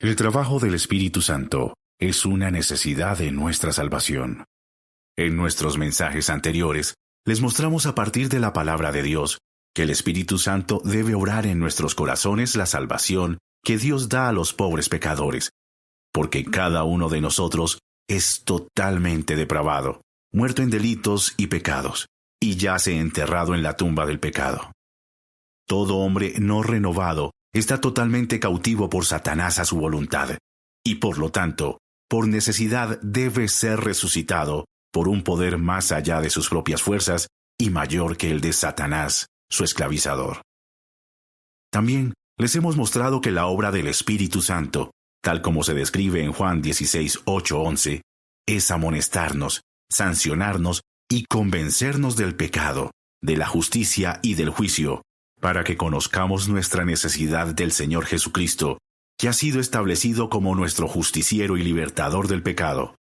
El trabajo del Espíritu Santo es una necesidad de nuestra salvación. En nuestros mensajes anteriores, les mostramos a partir de la palabra de Dios que el Espíritu Santo debe obrar en nuestros corazones la salvación que Dios da a los pobres pecadores, porque cada uno de nosotros es totalmente depravado, muerto en delitos y pecados, y yace enterrado en la tumba del pecado. Todo hombre no renovado está totalmente cautivo por Satanás a su voluntad, y por lo tanto, por necesidad debe ser resucitado por un poder más allá de sus propias fuerzas y mayor que el de Satanás, su esclavizador. También les hemos mostrado que la obra del Espíritu Santo, tal como se describe en Juan 16, 8, 11, es amonestarnos, sancionarnos y convencernos del pecado, de la justicia y del juicio, para que conozcamos nuestra necesidad del Señor Jesucristo, que ha sido establecido como nuestro justiciero y libertador del pecado,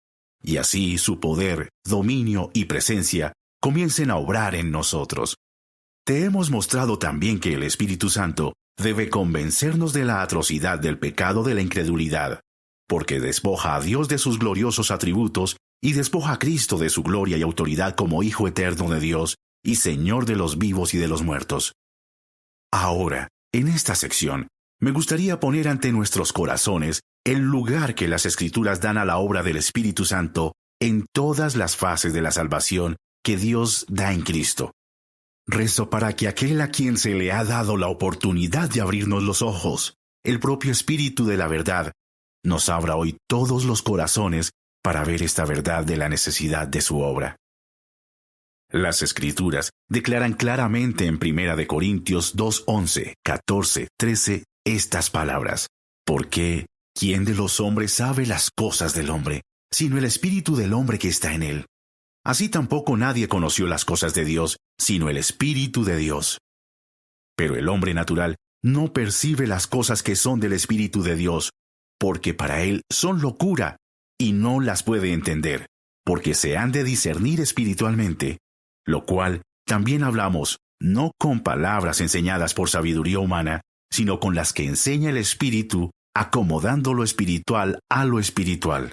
y así su poder, dominio y presencia comiencen a obrar en nosotros. Te hemos mostrado también que el Espíritu Santo debe convencernos de la atrocidad del pecado de la incredulidad, porque despoja a Dios de sus gloriosos atributos y despoja a Cristo de su gloria y autoridad como Hijo eterno de Dios y Señor de los vivos y de los muertos. Ahora, en esta sección, me gustaría poner ante nuestros corazones el lugar que las Escrituras dan a la obra del Espíritu Santo en todas las fases de la salvación que Dios da en Cristo. Rezo para que aquel a quien se le ha dado la oportunidad de abrirnos los ojos, el propio Espíritu de la verdad, nos abra hoy todos los corazones para ver esta verdad de la necesidad de su obra. Las Escrituras declaran claramente en 1 Corintios 2, 11, 14, 13 estas palabras: porque ¿quién de los hombres sabe las cosas del hombre, sino el espíritu del hombre que está en él? Así tampoco nadie conoció las cosas de Dios, sino el Espíritu de Dios. Pero el hombre natural no percibe las cosas que son del Espíritu de Dios, porque para él son locura, y no las puede entender, porque se han de discernir espiritualmente, lo cual también hablamos, no con palabras enseñadas por sabiduría humana, sino con las que enseña el Espíritu, acomodando lo espiritual a lo espiritual.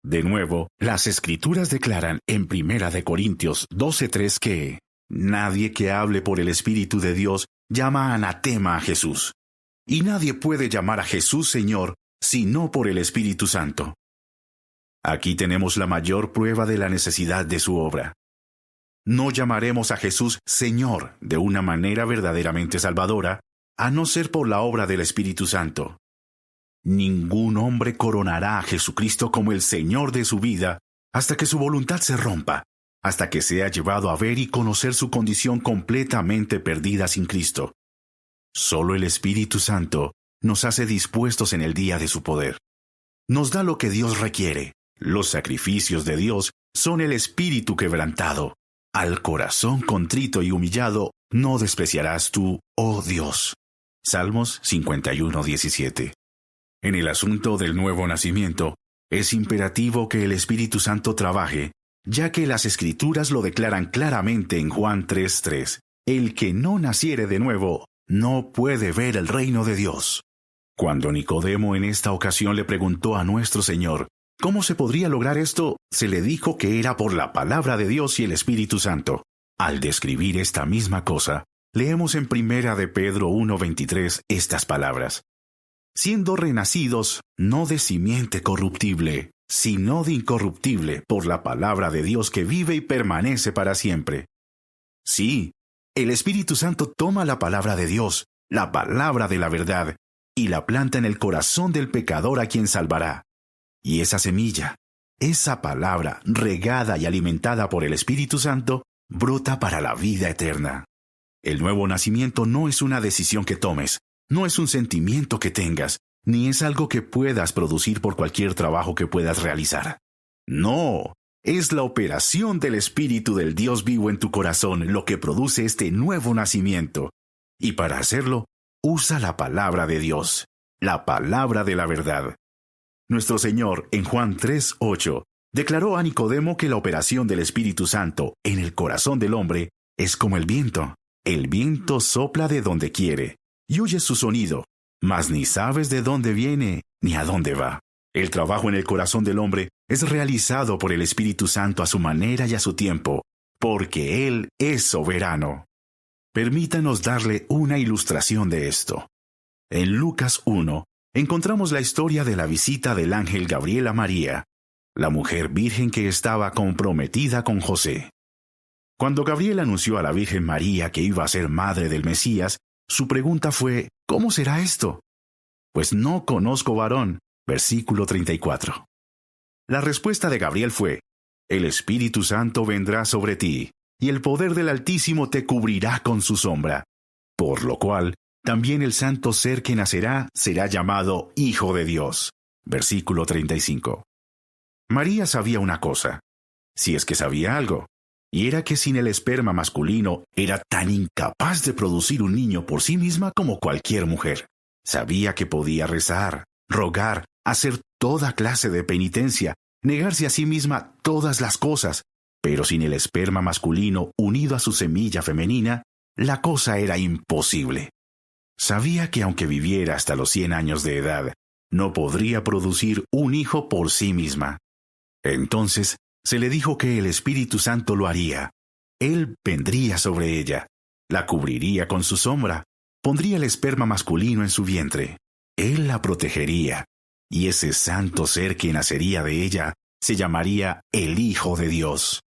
De nuevo, las Escrituras declaran en 1 Corintios 12:3 que nadie que hable por el Espíritu de Dios llama anatema a Jesús, y nadie puede llamar a Jesús Señor sino por el Espíritu Santo. Aquí tenemos la mayor prueba de la necesidad de su obra. No llamaremos a Jesús Señor de una manera verdaderamente salvadora, a no ser por la obra del Espíritu Santo. Ningún hombre coronará a Jesucristo como el Señor de su vida hasta que su voluntad se rompa, hasta que sea llevado a ver y conocer su condición completamente perdida sin Cristo. Solo el Espíritu Santo nos hace dispuestos en el día de su poder. Nos da lo que Dios requiere. Los sacrificios de Dios son el espíritu quebrantado. Al corazón contrito y humillado no despreciarás tú, oh Dios. Salmos 51:17. En el asunto del nuevo nacimiento, es imperativo que el Espíritu Santo trabaje, ya que las Escrituras lo declaran claramente en Juan 3:3. El que no naciere de nuevo no puede ver el reino de Dios. Cuando Nicodemo en esta ocasión le preguntó a nuestro Señor cómo se podría lograr esto, se le dijo que era por la palabra de Dios y el Espíritu Santo. Al describir esta misma cosa, leemos en 1 de Pedro 1:23 estas palabras: siendo renacidos no de simiente corruptible, sino de incorruptible, por la palabra de Dios que vive y permanece para siempre. Sí, el Espíritu Santo toma la palabra de Dios, la palabra de la verdad, y la planta en el corazón del pecador a quien salvará. Y esa semilla, esa palabra regada y alimentada por el Espíritu Santo, brota para la vida eterna. El nuevo nacimiento no es una decisión que tomes, no es un sentimiento que tengas, ni es algo que puedas producir por cualquier trabajo que puedas realizar. No, es la operación del Espíritu del Dios vivo en tu corazón lo que produce este nuevo nacimiento. Y para hacerlo, usa la palabra de Dios, la palabra de la verdad. Nuestro Señor, en Juan 3:8, declaró a Nicodemo que la operación del Espíritu Santo en el corazón del hombre es como el viento. El viento sopla de donde quiere y oyes su sonido, mas ni sabes de dónde viene ni a dónde va. El trabajo en el corazón del hombre es realizado por el Espíritu Santo a su manera y a su tiempo, porque Él es soberano. Permítanos darle una ilustración de esto. En Lucas 1, encontramos la historia de la visita del ángel Gabriel a María, la mujer virgen que estaba comprometida con José. Cuando Gabriel anunció a la Virgen María que iba a ser madre del Mesías, su pregunta fue, ¿cómo será esto? Pues no conozco varón. Versículo 34. La respuesta de Gabriel fue, el Espíritu Santo vendrá sobre ti, y el poder del Altísimo te cubrirá con su sombra, por lo cual también el santo ser que nacerá será llamado Hijo de Dios. Versículo 35. María sabía una cosa, si es que sabía algo, y era que sin el esperma masculino era tan incapaz de producir un niño por sí misma como cualquier mujer. Sabía que podía rezar, rogar, hacer toda clase de penitencia, negarse a sí misma todas las cosas, pero sin el esperma masculino unido a su semilla femenina, la cosa era imposible. Sabía que aunque viviera hasta los 100 años de edad, no podría producir un hijo por sí misma. Entonces se le dijo que el Espíritu Santo lo haría. Él vendría sobre ella, la cubriría con su sombra, pondría el esperma masculino en su vientre. Él la protegería, y ese santo ser que nacería de ella se llamaría el Hijo de Dios.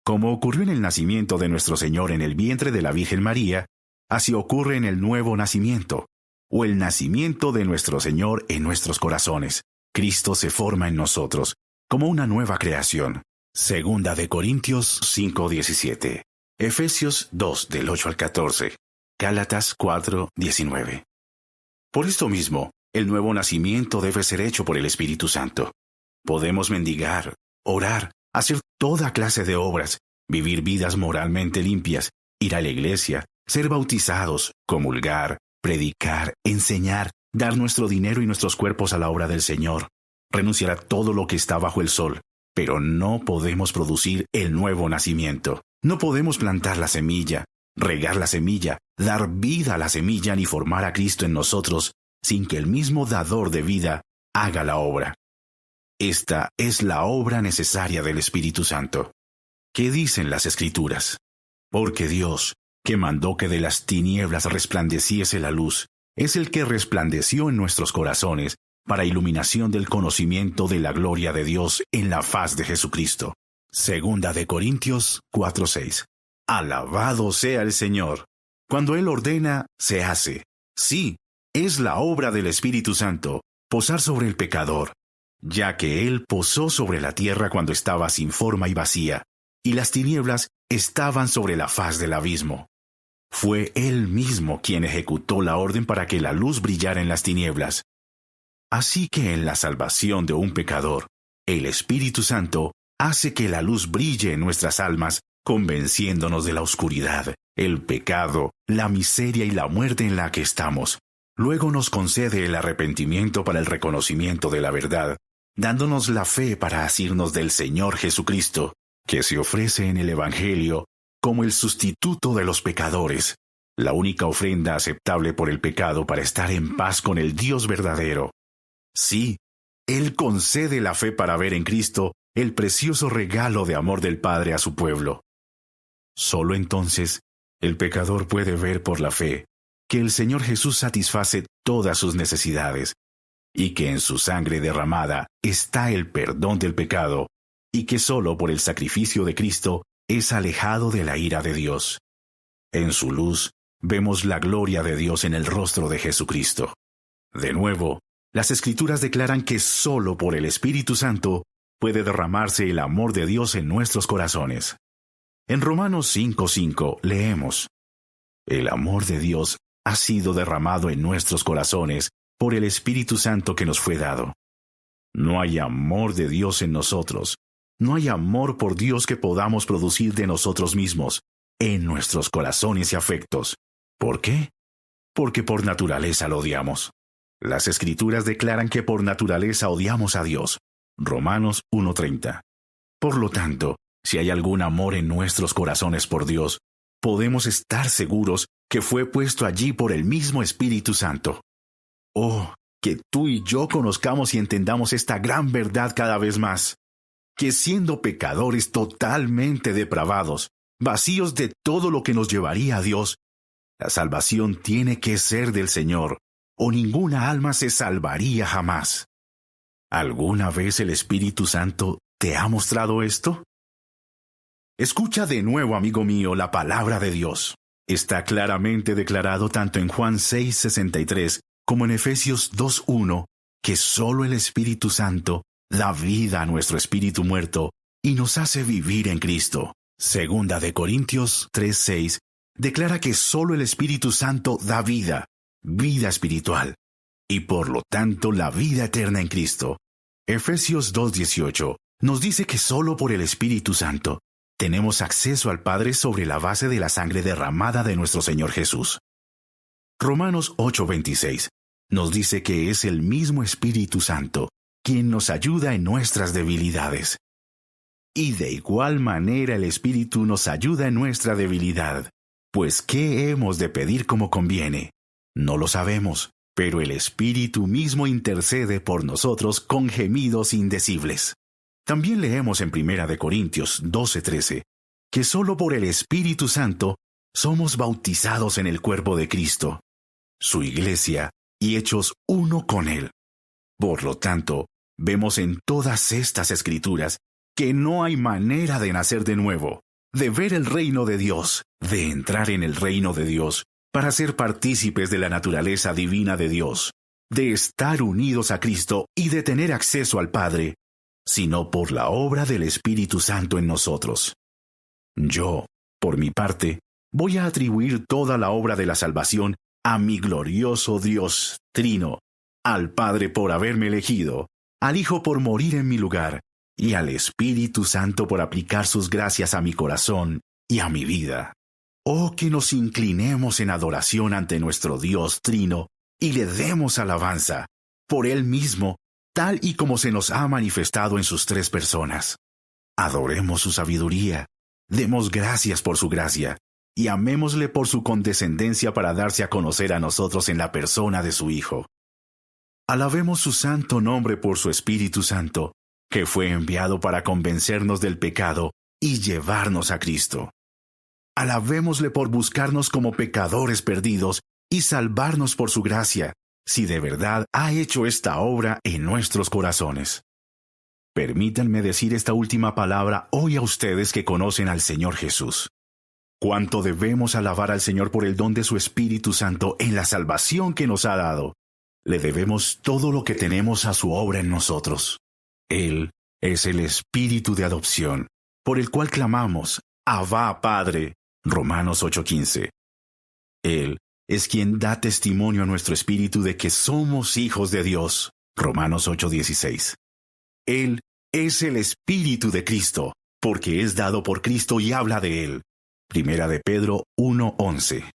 Como ocurrió en el nacimiento de nuestro Señor en el vientre de la Virgen María, así ocurre en el nuevo nacimiento, o el nacimiento de nuestro Señor en nuestros corazones. Cristo se forma en nosotros, como una nueva creación. Segunda de Corintios 5:17, Efesios 2 del 8 al 14, Gálatas 4:19. Por esto mismo, el nuevo nacimiento debe ser hecho por el Espíritu Santo. Podemos mendigar, orar, hacer toda clase de obras, vivir vidas moralmente limpias, ir a la iglesia, ser bautizados, comulgar, predicar, enseñar, dar nuestro dinero y nuestros cuerpos a la obra del Señor, renunciar a todo lo que está bajo el sol, pero no podemos producir el nuevo nacimiento. No podemos plantar la semilla, regar la semilla, dar vida a la semilla ni formar a Cristo en nosotros sin que el mismo dador de vida haga la obra. Esta es la obra necesaria del Espíritu Santo. ¿Qué dicen las Escrituras? Porque Dios, que mandó que de las tinieblas resplandeciese la luz, es el que resplandeció en nuestros corazones para iluminación del conocimiento de la gloria de Dios en la faz de Jesucristo. Segunda de Corintios 4:6. Alabado sea el Señor. Cuando Él ordena, se hace. Sí, es la obra del Espíritu Santo, posar sobre el pecador, ya que Él posó sobre la tierra cuando estaba sin forma y vacía, y las tinieblas estaban sobre la faz del abismo. Fue Él mismo quien ejecutó la orden para que la luz brillara en las tinieblas. Así que en la salvación de un pecador, el Espíritu Santo hace que la luz brille en nuestras almas, convenciéndonos de la oscuridad, el pecado, la miseria y la muerte en la que estamos. Luego nos concede el arrepentimiento para el reconocimiento de la verdad, dándonos la fe para asirnos del Señor Jesucristo, que se ofrece en el Evangelio como el sustituto de los pecadores, la única ofrenda aceptable por el pecado para estar en paz con el Dios verdadero. Sí, Él concede la fe para ver en Cristo el precioso regalo de amor del Padre a su pueblo. Solo entonces el pecador puede ver por la fe que el Señor Jesús satisface todas sus necesidades y que en su sangre derramada está el perdón del pecado y que solo por el sacrificio de Cristo es alejado de la ira de Dios. En su luz vemos la gloria de Dios en el rostro de Jesucristo. De nuevo, las Escrituras declaran que solo por el Espíritu Santo puede derramarse el amor de Dios en nuestros corazones. En Romanos 5:5 leemos: El amor de Dios ha sido derramado en nuestros corazones por el Espíritu Santo que nos fue dado. No hay amor de Dios en nosotros. No hay amor por Dios que podamos producir de nosotros mismos, en nuestros corazones y afectos. ¿Por qué? Porque por naturaleza lo odiamos. Las Escrituras declaran que por naturaleza odiamos a Dios. Romanos 1:30. Por lo tanto, si hay algún amor en nuestros corazones por Dios, podemos estar seguros que fue puesto allí por el mismo Espíritu Santo. Oh, que tú y yo conozcamos y entendamos esta gran verdad cada vez más, que siendo pecadores totalmente depravados, vacíos de todo lo que nos llevaría a Dios, la salvación tiene que ser del Señor, o ninguna alma se salvaría jamás. ¿Alguna vez el Espíritu Santo te ha mostrado esto? Escucha de nuevo, amigo mío, la palabra de Dios. Está claramente declarado tanto en Juan 6:63 como en Efesios 2:1 que solo el Espíritu Santo da vida a nuestro espíritu muerto y nos hace vivir en Cristo. Segunda de Corintios 3:6 declara que solo el Espíritu Santo da vida, vida espiritual, y por lo tanto la vida eterna en Cristo. Efesios 2:18 nos dice que solo por el Espíritu Santo tenemos acceso al Padre sobre la base de la sangre derramada de nuestro Señor Jesús. Romanos 8:26 nos dice que es el mismo Espíritu Santo quien nos ayuda en nuestras debilidades. Y de igual manera el Espíritu nos ayuda en nuestra debilidad. Pues ¿qué hemos de pedir como conviene? No lo sabemos, pero el Espíritu mismo intercede por nosotros con gemidos indecibles. También leemos en 1 Corintios 12:13 que solo por el Espíritu Santo somos bautizados en el cuerpo de Cristo, su iglesia, y hechos uno con Él. Por lo tanto, vemos en todas estas escrituras que no hay manera de nacer de nuevo, de ver el reino de Dios, de entrar en el reino de Dios, para ser partícipes de la naturaleza divina de Dios, de estar unidos a Cristo y de tener acceso al Padre, sino por la obra del Espíritu Santo en nosotros. Yo, por mi parte, voy a atribuir toda la obra de la salvación a mi glorioso Dios Trino, al Padre por haberme elegido, al Hijo por morir en mi lugar, y al Espíritu Santo por aplicar sus gracias a mi corazón y a mi vida. Oh, que nos inclinemos en adoración ante nuestro Dios Trino y le demos alabanza, por Él mismo, tal y como se nos ha manifestado en sus tres personas. Adoremos su sabiduría, demos gracias por su gracia, y amémosle por su condescendencia para darse a conocer a nosotros en la persona de su Hijo. Alabemos su santo nombre por su Espíritu Santo, que fue enviado para convencernos del pecado y llevarnos a Cristo. Alabémosle por buscarnos como pecadores perdidos y salvarnos por su gracia, si de verdad ha hecho esta obra en nuestros corazones. Permítanme decir esta última palabra hoy a ustedes que conocen al Señor Jesús. Cuánto debemos alabar al Señor por el don de su Espíritu Santo en la salvación que nos ha dado. Le debemos todo lo que tenemos a su obra en nosotros. Él es el Espíritu de adopción, por el cual clamamos, Abba, Padre, Romanos 8:15. Él es quien da testimonio a nuestro espíritu de que somos hijos de Dios, Romanos 8:16. Él es el Espíritu de Cristo, porque es dado por Cristo y habla de Él, Primera de Pedro 1:11.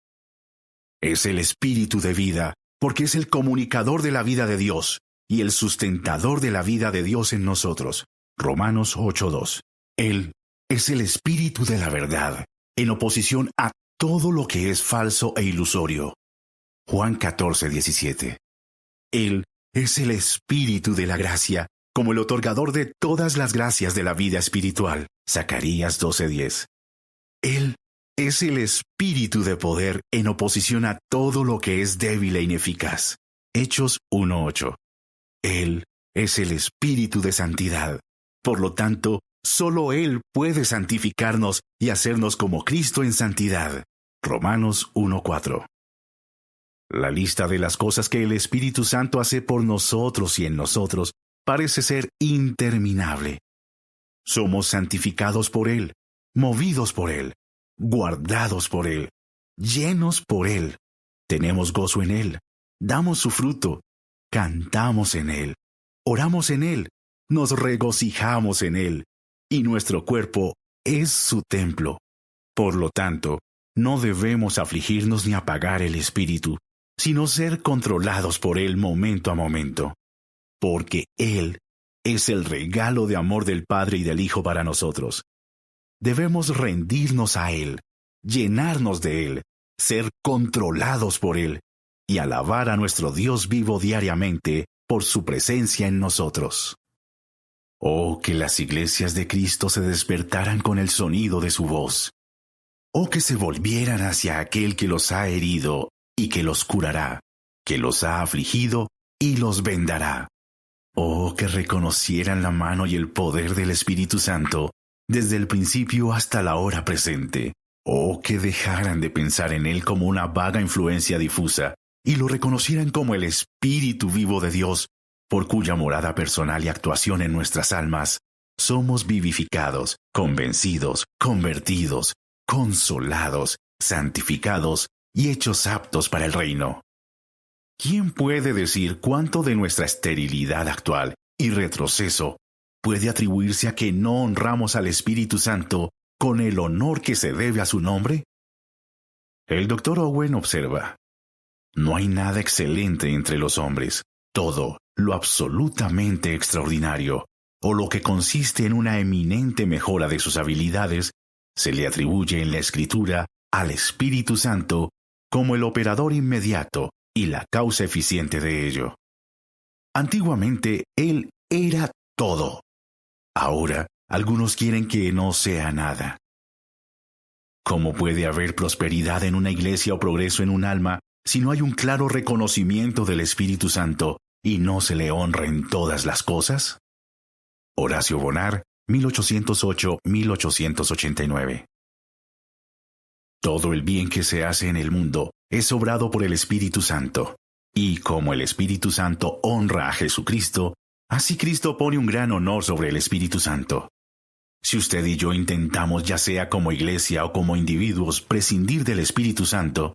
Es el Espíritu de vida, porque es el comunicador de la vida de Dios y el sustentador de la vida de Dios en nosotros, Romanos 8:2. Él es el Espíritu de la verdad, en oposición a todo lo que es falso e ilusorio, Juan 14:17. Él es el Espíritu de la gracia, como el otorgador de todas las gracias de la vida espiritual, Zacarías 12:10. Él es el Espíritu de poder en oposición a todo lo que es débil e ineficaz, Hechos 1:8. Él es el Espíritu de santidad. Por lo tanto, solo Él puede santificarnos y hacernos como Cristo en santidad, Romanos 1:4. La lista de las cosas que el Espíritu Santo hace por nosotros y en nosotros parece ser interminable. Somos santificados por Él, movidos por Él, guardados por Él, llenos por Él. Tenemos gozo en Él, damos su fruto, cantamos en Él, oramos en Él, nos regocijamos en Él, y nuestro cuerpo es su templo. Por lo tanto, no debemos afligirnos ni apagar el espíritu, sino ser controlados por Él momento a momento, porque Él es el regalo de amor del Padre y del Hijo para nosotros. Debemos rendirnos a Él, llenarnos de Él, ser controlados por Él, y alabar a nuestro Dios vivo diariamente por su presencia en nosotros. Oh, que las iglesias de Cristo se despertaran con el sonido de su voz. Oh, que se volvieran hacia aquel que los ha herido y que los curará, que los ha afligido y los vendará. Oh, que reconocieran la mano y el poder del Espíritu Santo desde el principio hasta la hora presente. Oh, que dejaran de pensar en Él como una vaga influencia difusa y lo reconocieran como el Espíritu vivo de Dios, por cuya morada personal y actuación en nuestras almas somos vivificados, convencidos, convertidos, consolados, santificados y hechos aptos para el reino. ¿Quién puede decir cuánto de nuestra esterilidad actual y retroceso puede atribuirse a que no honramos al Espíritu Santo con el honor que se debe a su nombre? El Dr. Owen observa: no hay nada excelente entre los hombres. Todo lo absolutamente extraordinario, o lo que consiste en una eminente mejora de sus habilidades, se le atribuye en la Escritura al Espíritu Santo como el operador inmediato y la causa eficiente de ello. Antiguamente, Él era todo. Ahora, algunos quieren que no sea nada. ¿Cómo puede haber prosperidad en una iglesia o progreso en un alma si no hay un claro reconocimiento del Espíritu Santo y no se le honra en todas las cosas? Horacio Bonar, 1808-1889. Todo el bien que se hace en el mundo es obrado por el Espíritu Santo, y como el Espíritu Santo honra a Jesucristo, así Cristo pone un gran honor sobre el Espíritu Santo. Si usted y yo intentamos, ya sea como iglesia o como individuos, prescindir del Espíritu Santo,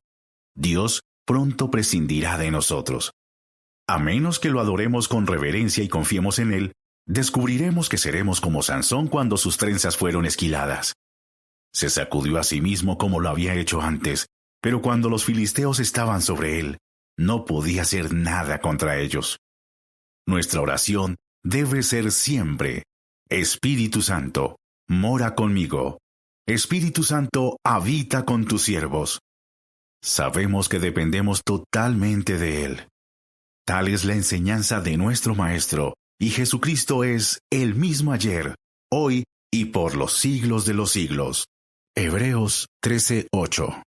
Dios pronto prescindirá de nosotros. A menos que lo adoremos con reverencia y confiemos en Él, descubriremos que seremos como Sansón cuando sus trenzas fueron esquiladas. Se sacudió a sí mismo como lo había hecho antes, pero cuando los filisteos estaban sobre él, no podía hacer nada contra ellos. Nuestra oración debe ser siempre: Espíritu Santo, mora conmigo. Espíritu Santo, habita con tus siervos. Sabemos que dependemos totalmente de Él. Tal es la enseñanza de nuestro Maestro, y Jesucristo es el mismo ayer, hoy y por los siglos de los siglos. Hebreos 13:8.